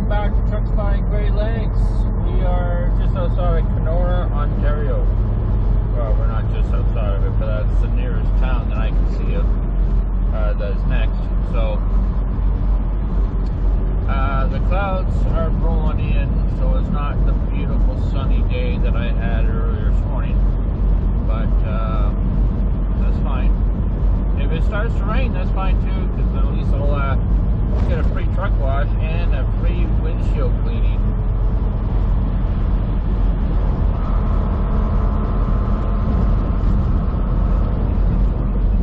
welcome back to Trucks Flying Great Lakes. We are just outside of Kenora, Ontario. Well, we're not just outside of it, but that's the nearest town that I can see of that is next. So, the clouds are rolling in, so it's not the beautiful sunny day that I had earlier this morning, but that's fine. If it starts to rain, that's fine too, because at least I'll get a free truck wash and a free windshield cleaning.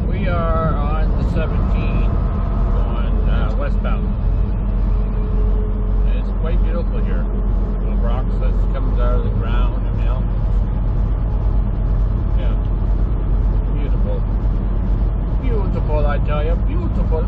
We are on the 17 going westbound. And it's quite beautiful here. The rocks that comes out of the ground, and yeah, beautiful. Beautiful, I tell you, beautiful.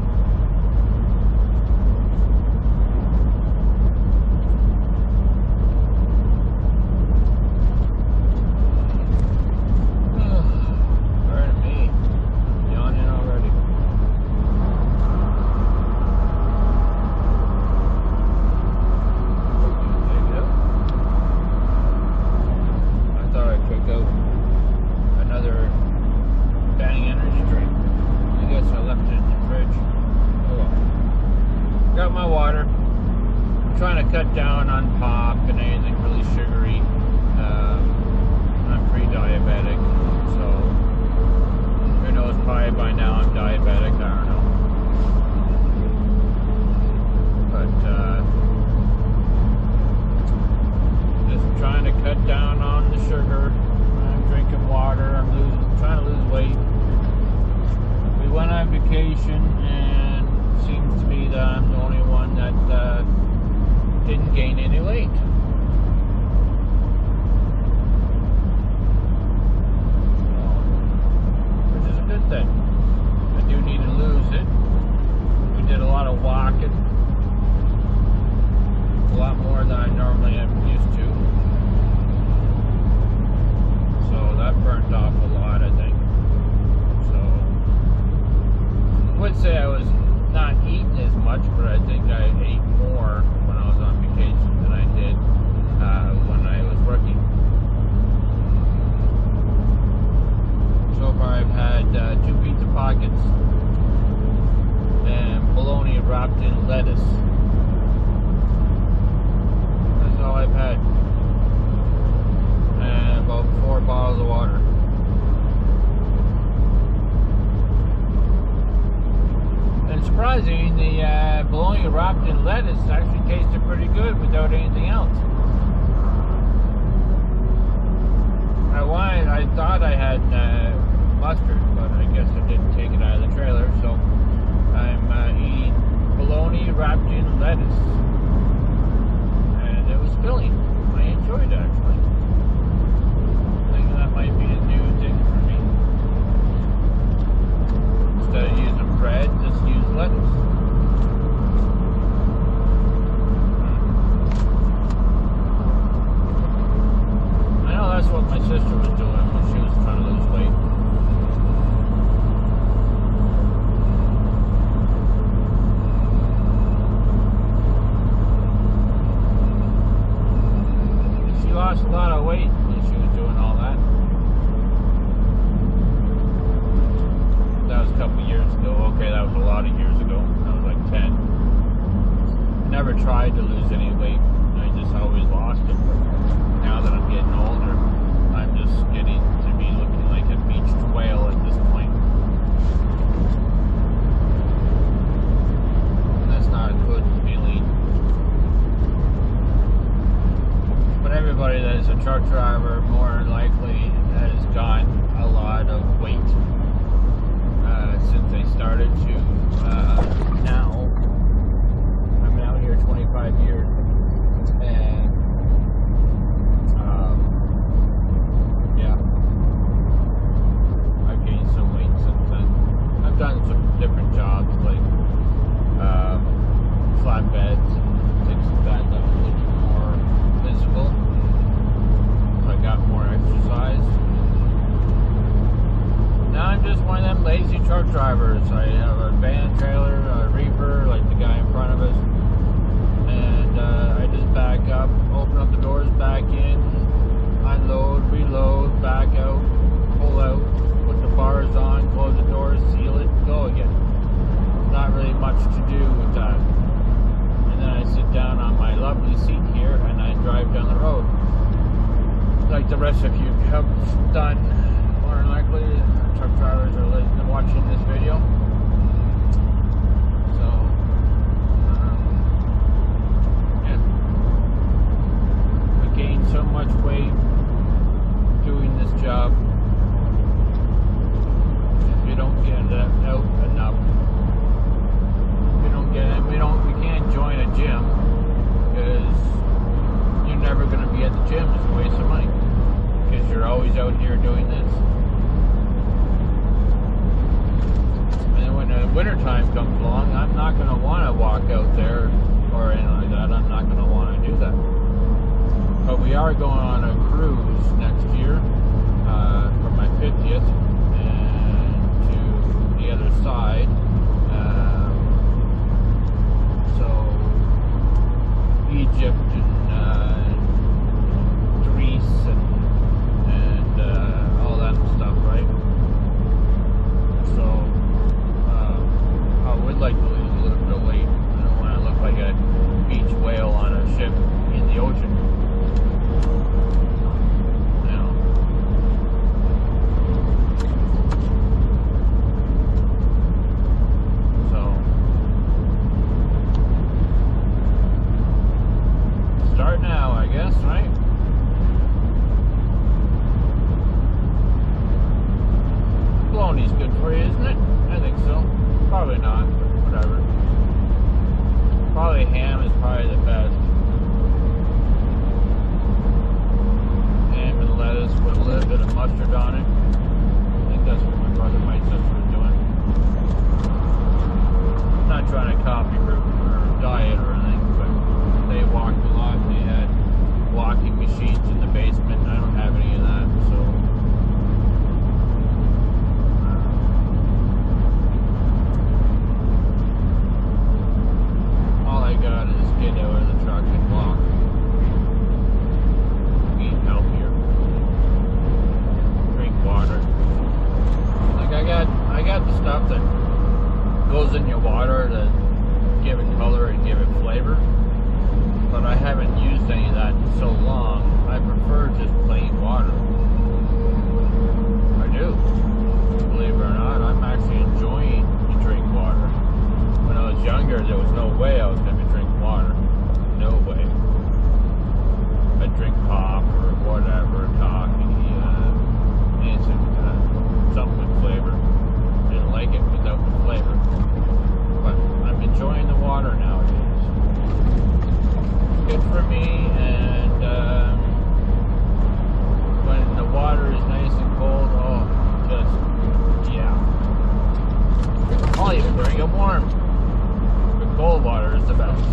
Trying to cut down on pop and anything really sugary. I'm pre-diabetic, so who knows, probably by now I'm diabetic, I don't know. But just trying to cut down on the sugar. I'm drinking water, I'm trying to lose weight. We went on vacation and it seems to me that I'm the only one that didn't gain any weight. Which is a good thing. I do need to lose it. We did a lot of walking. A lot more than I normally am used to. So that burnt off a lot, I think. So I would say I was not eating as much, but I think I ate more when I was on vacation than I did when I was working. So far I've had 2 pizza pockets and bologna wrapped in lettuce. That's all I've had. And about 4 bottles of water. And surprising, the bologna wrapped in lettuce actually tasted pretty good without anything else. I thought I had mustard, but I guess I didn't take it out of the trailer, so I'm eating bologna wrapped in lettuce. And it was filling. I enjoyed it, actually. I think that might be a new thing for me. Instead of using bread, just use lettuce. I know that's what my sister was doing when she was trying to lose weight. She lost a lot of weight when she was doing all that. That was a couple years ago. Okay, that was a lot of years ago. That was like 10. Never tried to lose any weight. I just always lost it. Now that I'm getting older, I'm just getting to be looking like a beached whale at this point. And that's not a good feeling. But everybody that is a truck driver more likely has gotten a lot of weight. Since they started to now. I've been out here 25 years, and yeah, I've gained some weight since then. I've done some different jobs like flatbeds and things like that that were a little bit more visible. So I got more exercise. Now I'm just one of them lazy truck drivers. I have a van trailer, a reefer, rest of you have done, more than likely. Truck drivers are watching this video. So, yeah. I gained so much weight doing this job. We don't get it out enough. We can't join a gym because you're never going to be at the gym. It's a waste of money because you're always out here doing this. And then when the winter time comes along, I'm not going to want to walk out there or anything like that. I'm not going to want to do that. But we are going on a cruise next year for my 50th and to the other side. So Egypt and Greece and all that stuff, right? So I would like to lose a little bit of weight. I don't want to look like a beach whale on a ship in the ocean. You know. Start now, I guess, right? Bologna's good for you, isn't it? I think so. Probably not, but whatever. Probably ham is probably the best. Ham and lettuce with a little bit of mustard on it. I think that's what my brother and my sister was doing. I'm not trying to copy her diet or anything, but they walked a lot. They had walking machines in the basement. I don't have any of that, so all I got is get out of the truck and walk. Eat healthier. Drink water. Like I got the stuff that goes in your water to give it color and give it flavor. But I haven't used any of that in so long. I prefer just plain water. I do. Believe it or not, I'm actually enjoying to drink water. When I was younger, there was no way I was going to drink water. No way. I'd drink pop or whatever, coffee, anything, something with flavor. Didn't like it without the flavor. But I'm enjoying the water nowadays. Good for me, and when the water is nice and cold, oh, just, yeah. I'll even drink it warm. The cold water is the best.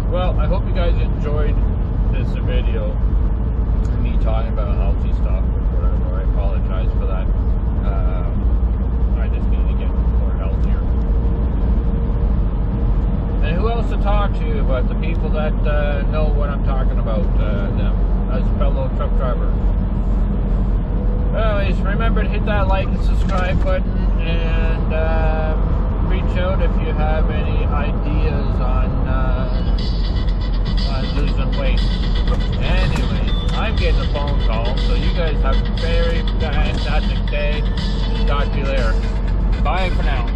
Well, I hope you guys enjoyed this video of me talking about healthy stuff or whatever. I apologize for that. I just need to get more healthier. And who else to talk to but the people that know what I'm talking about, them as fellow truck drivers. Anyways, remember to hit that like and subscribe button and reach out if you have any ideas on losing weight. Anyway, I'm getting a phone call, so you guys have a very fantastic day. Talk to you later. Bye for now.